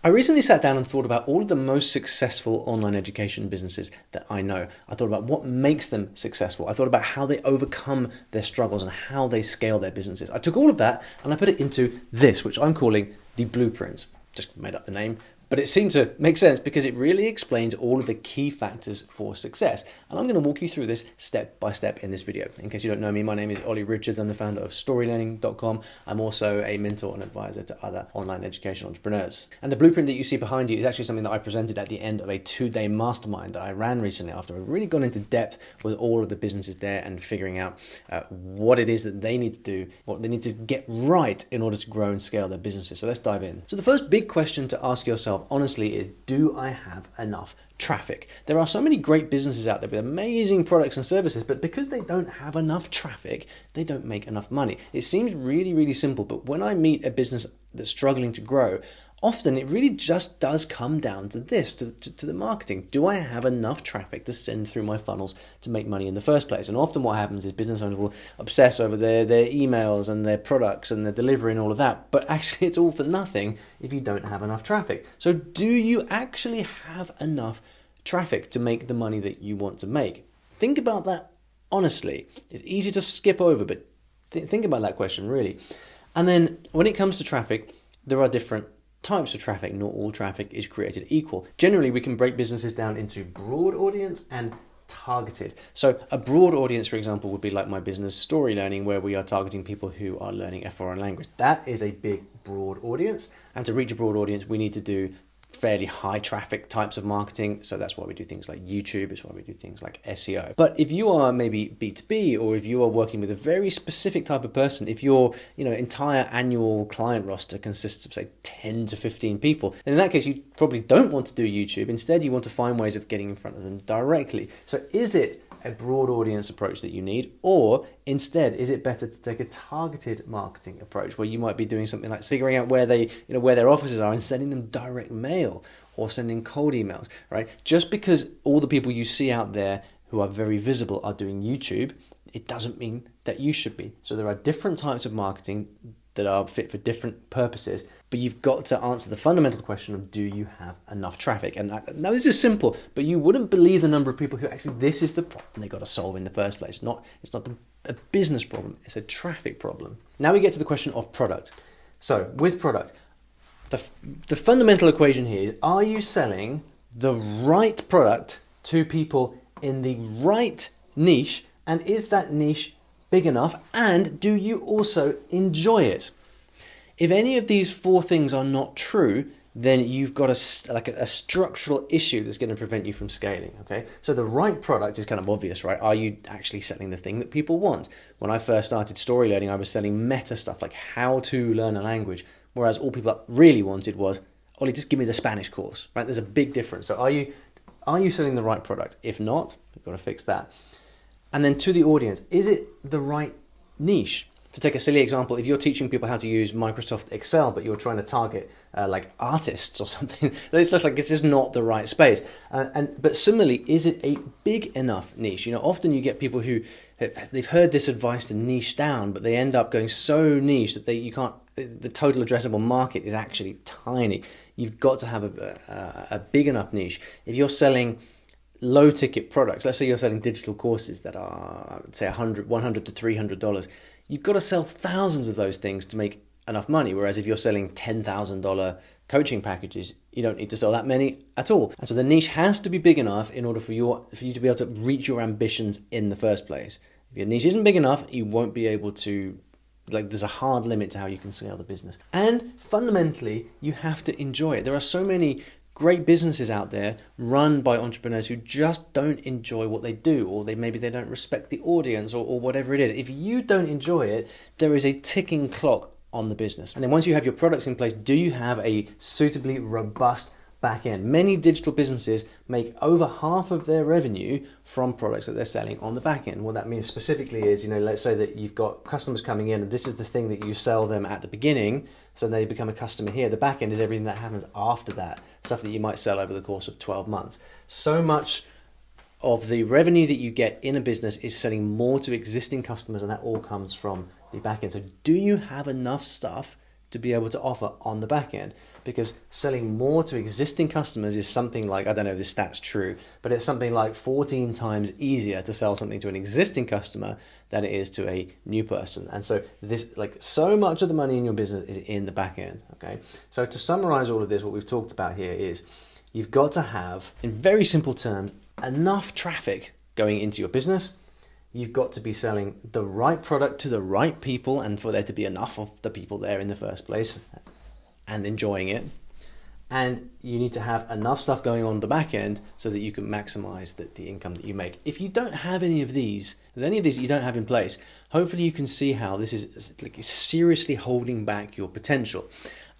I recently sat down and thought about all of the most successful online education businesses that I know. I thought about what makes them successful. I thought about how they overcome their struggles and how they scale their businesses. I took all of that and I put it into this, which I'm calling the blueprint. Just made up the name, but it seemed to make sense because it really explains all of the key factors for success. And I'm going to walk you through this step by step in this video. In case you don't know me, my name is Olly Richards. I'm the founder of StoryLearning.com. I'm also a mentor and advisor to other online education entrepreneurs. And the blueprint that you see behind you is actually something that I presented at the end of a 2-day mastermind that I ran recently after I've really gone into depth with all of the businesses there and figuring out what it is that they need to do, what they need to get right in order to grow and scale their businesses. So let's dive in. So the first big question to ask yourself honestly is, do I have enough traffic? There are so many great businesses out there with amazing products and services, but because they don't have enough traffic, they don't make enough money. It seems really, really simple, but when I meet a business that's struggling to grow, often it really just does come down to this, to the marketing. Do I have enough traffic to send through my funnels to make money in the first place? And often what happens is business owners will obsess over their emails and their products and their delivery and all of that, but actually it's all for nothing if you don't have enough traffic. So do you actually have enough traffic to make the money that you want to make? Think about that honestly. It's easy to skip over, but think about that question really. And then when it comes to traffic, there are different types of traffic. Not all traffic is created equal. Generally, we can break businesses down into broad audience and targeted. So a broad audience, for example, would be like my business Story Learning, where we are targeting people who are learning a foreign language. That is a big, broad audience. And to reach a broad audience, we need to do fairly high traffic types of marketing. So that's why we do things like YouTube. It's why we do things like SEO. But if you are maybe B2B, or if you are working with a very specific type of person, if your entire annual client roster consists of say 10 to 15 people, then in that case you probably don't want to do YouTube. Instead, you want to find ways of getting in front of them directly. So is it a broad audience approach that you need, or instead is it better to take a targeted marketing approach where you might be doing something like figuring out where where their offices are and sending them direct mail or sending cold emails, right? Just because all the people you see out there who are very visible are doing YouTube, it doesn't mean that you should be. So there are different types of marketing that are fit for different purposes, but you've got to answer the fundamental question of, do you have enough traffic? And now this is simple, but you wouldn't believe the number of people who actually, this is the problem they got to solve in the first place. It's not a business problem, it's a traffic problem. Now we get to the question of product. So with product, the fundamental equation here is, are you selling the right product to people in the right niche? And is that niche big enough? And do you also enjoy it? If any of these four things are not true, then you've got a structural issue that's going to prevent you from scaling, okay? So the right product is kind of obvious, right? Are you actually selling the thing that people want? When I first started Story Learning, I was selling meta stuff like how to learn a language, whereas all people really wanted was, Ollie, just give me the Spanish course, right? There's a big difference. So are you selling the right product? If not, you've got to fix that. And then to the audience, is it the right niche? To take a silly example, if you're teaching people how to use Microsoft Excel, but you're trying to target like artists or something, it's just not the right space. But similarly, is it a big enough niche? Often you get people who they've heard this advice to niche down, but they end up going so niche that the total addressable market is actually tiny. You've got to have a big enough niche. If you're selling low ticket products, let's say you're selling digital courses that are, say, $100 to $300, you've got to sell thousands of those things to make enough money. Whereas if you're selling $10,000 coaching packages, you don't need to sell that many at all. And so the niche has to be big enough in order for you to be able to reach your ambitions in the first place. If your niche isn't big enough, you won't be able to, there's a hard limit to how you can scale the business. And fundamentally, you have to enjoy it. There are so many great businesses out there run by entrepreneurs who just don't enjoy what they do, or maybe they don't respect the audience, or whatever it is. If you don't enjoy it, there is a ticking clock on the business. And then once you have your products in place, do you have a suitably robust back end? Many digital businesses make over half of their revenue from products that they're selling on the back end. What that means specifically is, let's say that you've got customers coming in and this is the thing that you sell them at the beginning, so they become a customer here. The back end is everything that happens after that, stuff that you might sell over the course of 12 months. So much of the revenue that you get in a business is selling more to existing customers, and that all comes from the back end. So do you have enough stuff to be able to offer on the back end? because selling more to existing customers is something like, I don't know if this stat's true, but it's something like 14 times easier to sell something to an existing customer than it is to a new person. And so this, like, so much of the money in your business is in the back end, okay? So to summarize all of this, what we've talked about here is you've got to have, in very simple terms, enough traffic going into your business. You've got to be selling the right product to the right people, and for there to be enough of the people there in the first place and enjoying it. And you need to have enough stuff going on the back end so that you can maximize the income that you make. If you don't have any of these, if any of these you don't have in place, hopefully you can see how this is like seriously holding back your potential.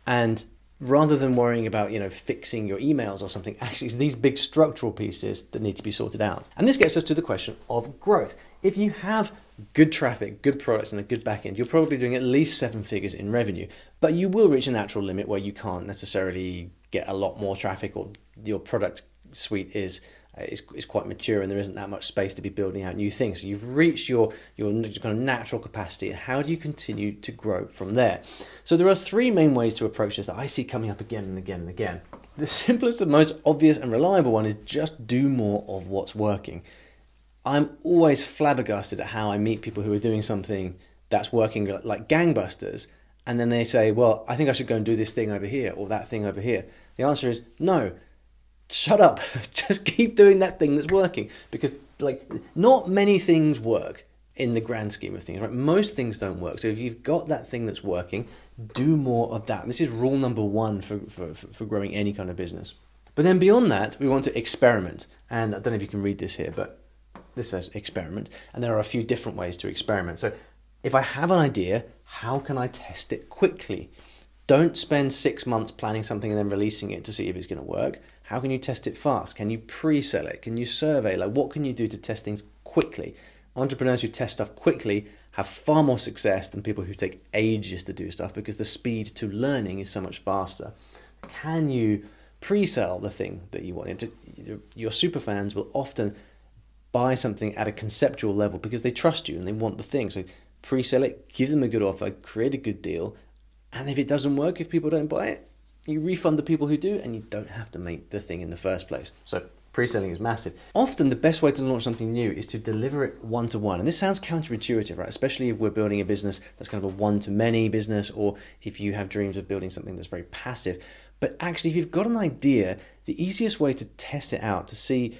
And rather than worrying about, fixing your emails or something, actually it's these big structural pieces that need to be sorted out. And this gets us to the question of growth. If you have good traffic, good products, and a good back end, you're probably doing at least 7 figures in revenue, but you will reach a natural limit where you can't necessarily get a lot more traffic, or your product suite is quite mature and there isn't that much space to be building out new things. So you've reached your kind of natural capacity, and how do you continue to grow from there? So there are 3 main ways to approach this that I see coming up again and again and again. The simplest and most obvious and reliable one is just do more of what's working. I'm always flabbergasted at how I meet people who are doing something that's working like gangbusters, and then they say, well, I think I should go and do this thing over here or that thing over here. The answer is no. Shut up. Just keep doing that thing that's working, because not many things work in the grand scheme of things, right? Most things don't work. So if you've got that thing that's working, do more of that. This is rule number 1 for growing any kind of business. But then beyond that, we want to experiment. And I don't know if you can read this here, but this says experiment. And there are a few different ways to experiment. So if I have an idea, how can I test it quickly? Don't spend 6 months planning something and then releasing it to see if it's going to work. How can you test it fast? Can you pre-sell it? Can you survey? What can you do to test things quickly? Entrepreneurs who test stuff quickly have far more success than people who take ages to do stuff, because the speed to learning is so much faster. Can you pre-sell the thing that you want? Your superfans will often buy something at a conceptual level because they trust you and they want the thing. So pre-sell it, give them a good offer, create a good deal. And if it doesn't work, if people don't buy it, you refund the people who do, and you don't have to make the thing in the first place. So pre-selling is massive. Often the best way to launch something new is to deliver it one-to-one. And this sounds counterintuitive, right? Especially if we're building a business that's kind of a one-to-many business, or if you have dreams of building something that's very passive. But actually, if you've got an idea, the easiest way to test it out, to see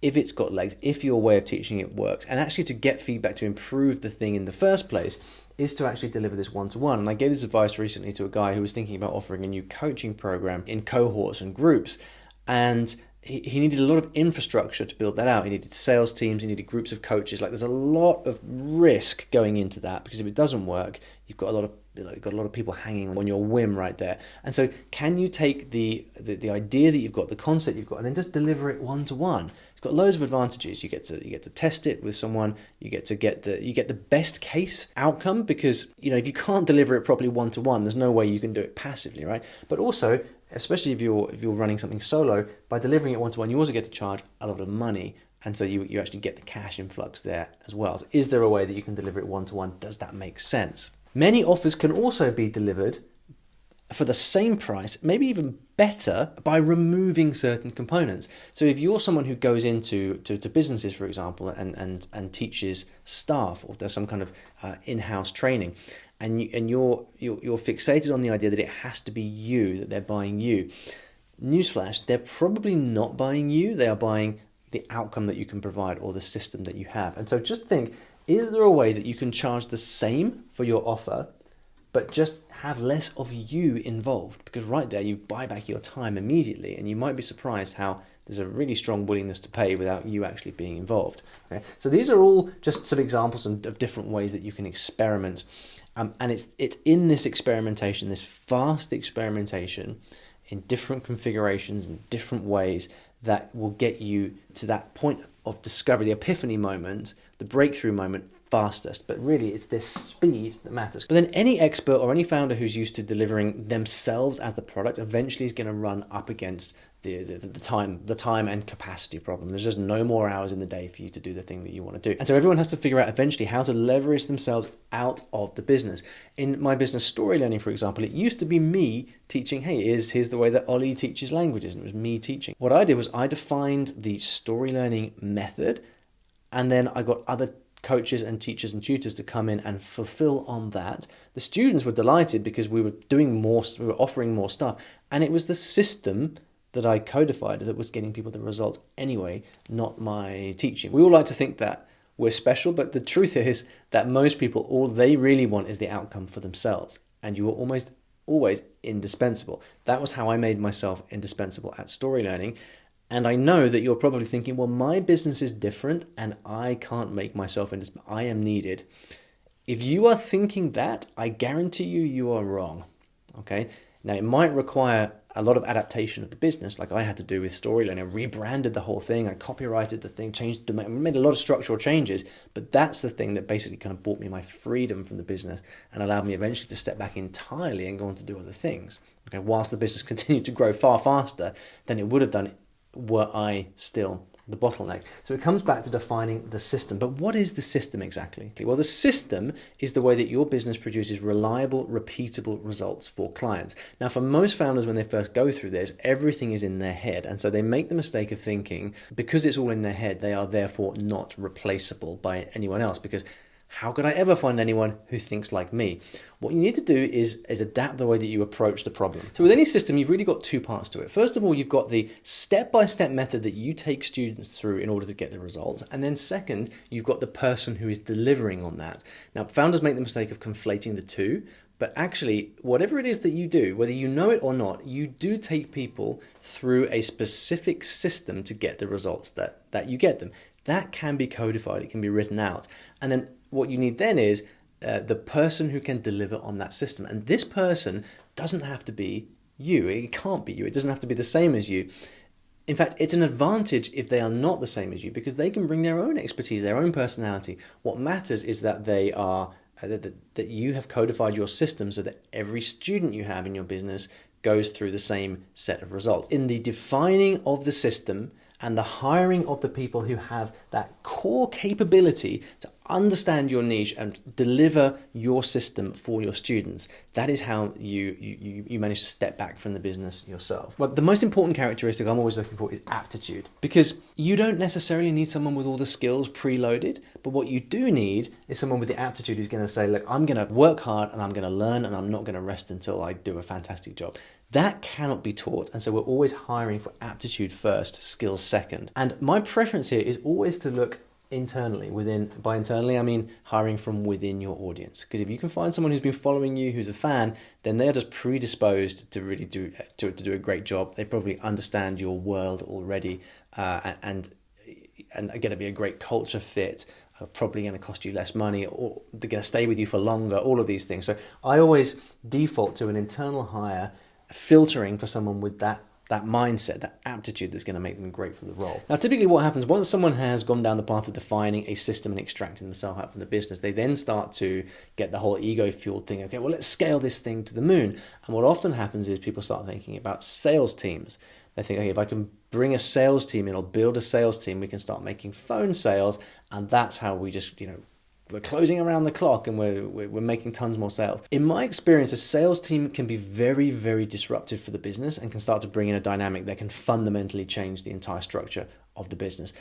if it's got legs, if your way of teaching it works, and actually to get feedback to improve the thing in the first place, is to actually deliver this one-to-one. And I gave this advice recently to a guy who was thinking about offering a new coaching program in cohorts and groups. And he needed a lot of infrastructure to build that out. He needed sales teams, he needed groups of coaches. There's a lot of risk going into that, because if it doesn't work, you've got a lot of people hanging on your whim right there. And so can you take the idea that you've got, the concept you've got, and then just deliver it one-to-one? It's got loads of advantages. You get to test it with someone. You get the best case outcome, because if you can't deliver it properly one-to-one, there's no way you can do it passively, right? But also, especially if you're running something solo, by delivering it one-to-one, you also get to charge a lot of money. And so you actually get the cash influx there as well. So is there a way that you can deliver it one-to-one? Does that make sense? Many offers can also be delivered for the same price, maybe even better, by removing certain components. So if you're someone who goes into businesses, for example, and teaches staff, or does some kind of in-house training, and you're fixated on the idea that it has to be you, that they're buying you. Newsflash, they're probably not buying you, they are buying the outcome that you can provide, or the system that you have. And so just think, is there a way that you can charge the same for your offer, but just have less of you involved? Because right there, you buy back your time immediately, and you might be surprised how there's a really strong willingness to pay without you actually being involved. Okay? So these are all just some examples of different ways that you can experiment. And it's in this experimentation, this fast experimentation in different configurations and different ways, that will get you to that point of discovery, the epiphany moment, the breakthrough moment fastest, but really it's their speed that matters. But then any expert or any founder who's used to delivering themselves as the product eventually is going to run up against the time and capacity problem. There's just no more hours in the day for you to do the thing that you want to do. And so everyone has to figure out eventually how to leverage themselves out of the business. In my business story learning, for example, it used to be me teaching, hey, here's the way that Olly teaches languages, and it was me teaching. What I did was I defined the story learning method, and then I got other coaches and teachers and tutors to come in and fulfill on that. The students were delighted because we were offering more stuff, and it was the system that I codified that was getting people the results anyway, not my teaching. We all like to think that we're special, but the truth is that most people, all they really want is the outcome for themselves, and you are almost always indispensable. That was how I made myself indispensable at story learning. And I know that you're probably thinking, well, my business is different and I can't make myself indispensable. I am needed. If you are thinking that, I guarantee you are wrong. Okay? Now, it might require a lot of adaptation of the business, like I had to do with story learning. I rebranded the whole thing, I copyrighted the thing, changed the domain, made a lot of structural changes, but that's the thing that basically kind of brought me my freedom from the business and allowed me eventually to step back entirely and go on to do other things. Okay, whilst the business continued to grow far faster than it would have done were I still the bottleneck. So it comes back to defining the system. But what is the system exactly? Well, the system is the way that your business produces reliable, repeatable results for clients. Now, for most founders, when they first go through this, everything is in their head. And so they make the mistake of thinking, because it's all in their head, they are therefore not replaceable by anyone else, because how could I ever find anyone who thinks like me? What you need to do is adapt the way that you approach the problem. So with any system, you've really got two parts to it. First of all, you've got the step-by-step method that you take students through in order to get the results. And then second, you've got the person who is delivering on that. Now, founders make the mistake of conflating the two, but actually, whatever it is that you do, whether you know it or not, you do take people through a specific system to get the results that you get them. That can be codified, it can be written out. And then what you need then is the person who can deliver on that system. And this person doesn't have to be you. It can't be you. It doesn't have to be the same as you. In fact, it's an advantage if they are not the same as you, because they can bring their own expertise, their own personality. What matters is that they are that you have codified your system so that every student you have in your business goes through the same set of results. In the defining of the system and the hiring of the people who have that core capability to understand your niche and deliver your system for your students, that is how you manage to step back from the business yourself. But the most important characteristic I'm always looking for is aptitude, because you don't necessarily need someone with all the skills preloaded, but what you do need is someone with the aptitude who's going to say, look, I'm going to work hard and I'm going to learn and I'm not going to rest until I do a fantastic job. That cannot be taught, and so we're always hiring for aptitude first, skills second. And my preference here is always to look internally. By internally, I mean hiring from within your audience. Because if you can find someone who's been following you, who's a fan, then they are just predisposed to really do a great job. They probably understand your world already, and are going to be a great culture fit. Are probably going to cost you less money, or they're going to stay with you for longer. All of these things. So I always default to an internal hire, filtering for someone with that mindset, that aptitude that's going to make them great for the role. Now, typically what happens once someone has gone down the path of defining a system and extracting themselves out from the business, they then start to get the whole ego-fueled thing. Okay, well, let's scale this thing to the moon. And what often happens is people start thinking about sales teams. They think, okay, if I can bring a sales team in or build a sales team, we can start making phone sales, and that's how we just, we're closing around the clock and we're making tons more sales. In my experience, a sales team can be very, very disruptive for the business and can start to bring in a dynamic that can fundamentally change the entire structure of the business.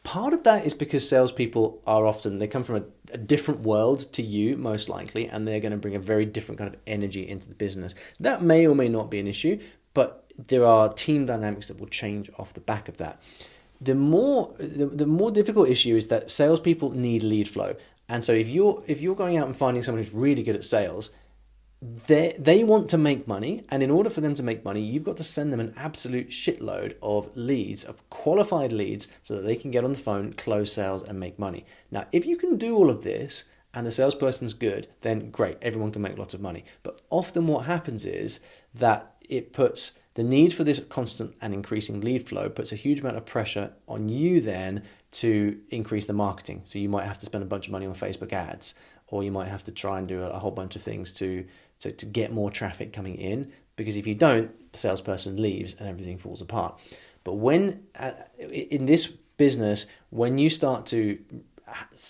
Part of that is because salespeople they come from a different world to you, most likely, and they're going to bring a very different kind of energy into the business. That may or may not be an issue, but there are team dynamics that will change off the back of that. The more difficult issue is that salespeople need lead flow, and so if you're going out and finding someone who's really good at sales, they want to make money, and in order for them to make money, you've got to send them an absolute shitload of leads, of qualified leads, so that they can get on the phone, close sales, and make money. Now, if you can do all of this and the salesperson's good, then great, everyone can make lots of money. But often what happens is that it puts the need for this constant and increasing lead flow puts a huge amount of pressure on you then to increase the marketing. So you might have to spend a bunch of money on Facebook ads, or you might have to try and do a whole bunch of things to get more traffic coming in, because if you don't, the salesperson leaves and everything falls apart. But when in this business, when you start to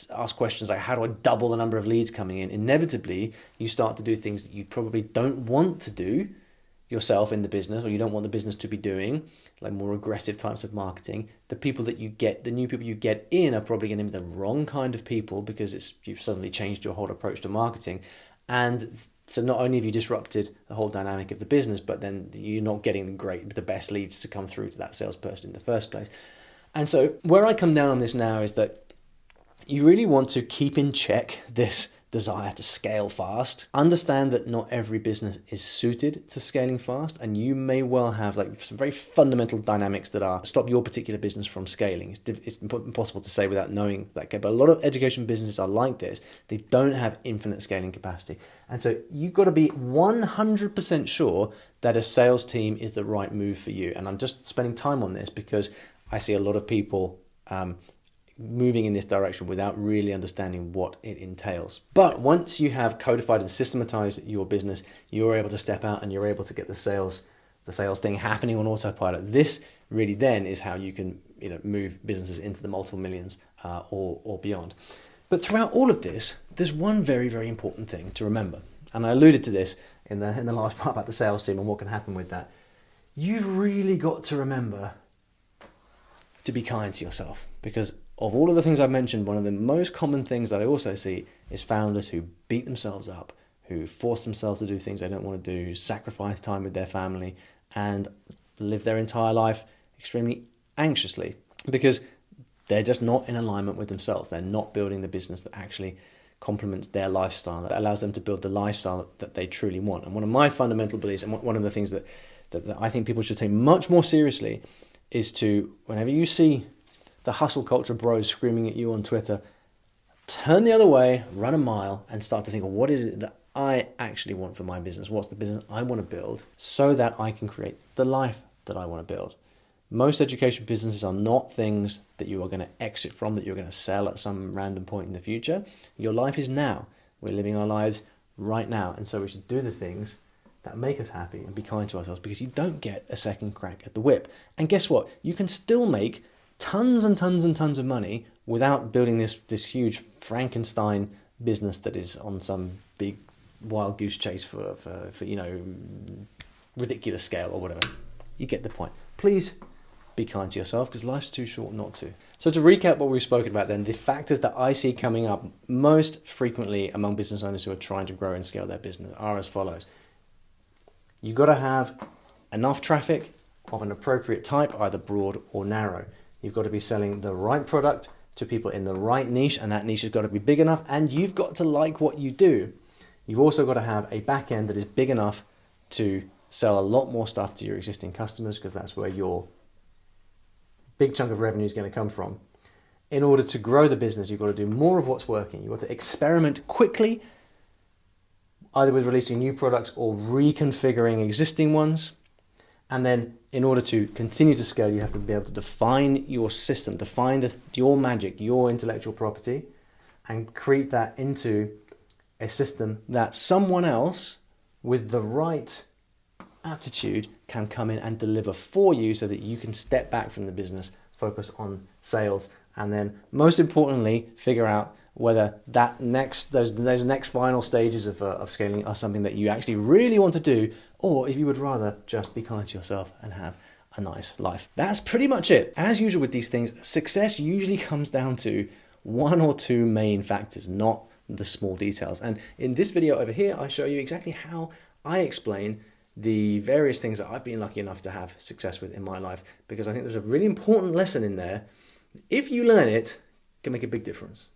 ask questions like, how do I double the number of leads coming in? Inevitably, you start to do things that you probably don't want to do yourself in the business, or you don't want the business to be doing, like more aggressive types of marketing. The people that you get, the new people you get in, are probably going to be the wrong kind of people, because you've suddenly changed your whole approach to marketing. And so not only have you disrupted the whole dynamic of the business, but then you're not getting the best leads to come through to that salesperson in the first place. And so where I come down on this now is that you really want to keep in check this desire to scale fast. Understand that not every business is suited to scaling fast, and you may well have like some very fundamental dynamics that stop your particular business from scaling. It's impossible to say without knowing that, but a lot of education businesses are like this. They don't have infinite scaling capacity, and so you've got to be 100% sure that a sales team is the right move for you. And I'm just spending time on this because I see a lot of people moving in this direction without really understanding what it entails. But once you have codified and systematized your business, you're able to step out and you're able to get the sales thing happening on autopilot. This really then is how you can move businesses into the multiple millions or beyond. But throughout all of this, there's one very, very important thing to remember. And I alluded to this in the last part about the sales team and what can happen with that. You've really got to remember to be kind to yourself, because of all of the things I've mentioned, one of the most common things that I also see is founders who beat themselves up, who force themselves to do things they don't want to do, sacrifice time with their family, and live their entire life extremely anxiously because they're just not in alignment with themselves. They're not building the business that actually complements their lifestyle, that allows them to build the lifestyle that they truly want. And one of my fundamental beliefs, and one of the things that I think people should take much more seriously, is to, whenever you see the hustle culture bros screaming at you on Twitter, turn the other way, run a mile, and start to think, well, what is it that I actually want for my business? What's the business I want to build so that I can create the life that I want to build? Most education businesses are not things that you are going to exit from, that you're going to sell at some random point in the future. Your life is now. We're living our lives right now. And so we should do the things that make us happy and be kind to ourselves, because you don't get a second crack at the whip. And guess what? You can still make tons and tons and tons of money without building this huge Frankenstein business that is on some big wild goose chase for ridiculous scale or whatever. You get the point. Please be kind to yourself, because life's too short not to. So to recap what we've spoken about then, the factors that I see coming up most frequently among business owners who are trying to grow and scale their business are as follows. You've got to have enough traffic of an appropriate type, either broad or narrow. You've got to be selling the right product to people in the right niche, and that niche has got to be big enough, and you've got to like what you do. You've also got to have a back end that is big enough to sell a lot more stuff to your existing customers, because that's where your big chunk of revenue is going to come from. In order to grow the business, you've got to do more of what's working. You've got to experiment quickly, either with releasing new products or reconfiguring existing ones. And then in order to continue to scale, you have to be able to define your system, define your magic, your intellectual property, and create that into a system that someone else with the right aptitude can come in and deliver for you, so that you can step back from the business, focus on sales, and then most importantly, figure out whether those next final stages of scaling are something that you actually really want to do, or if you would rather just be kind to yourself and have a nice life. That's pretty much it. As usual with these things, success usually comes down to one or two main factors, not the small details. And in this video over here, I show you exactly how I explain the various things that I've been lucky enough to have success with in my life, because I think there's a really important lesson in there. If you learn it, it can make a big difference.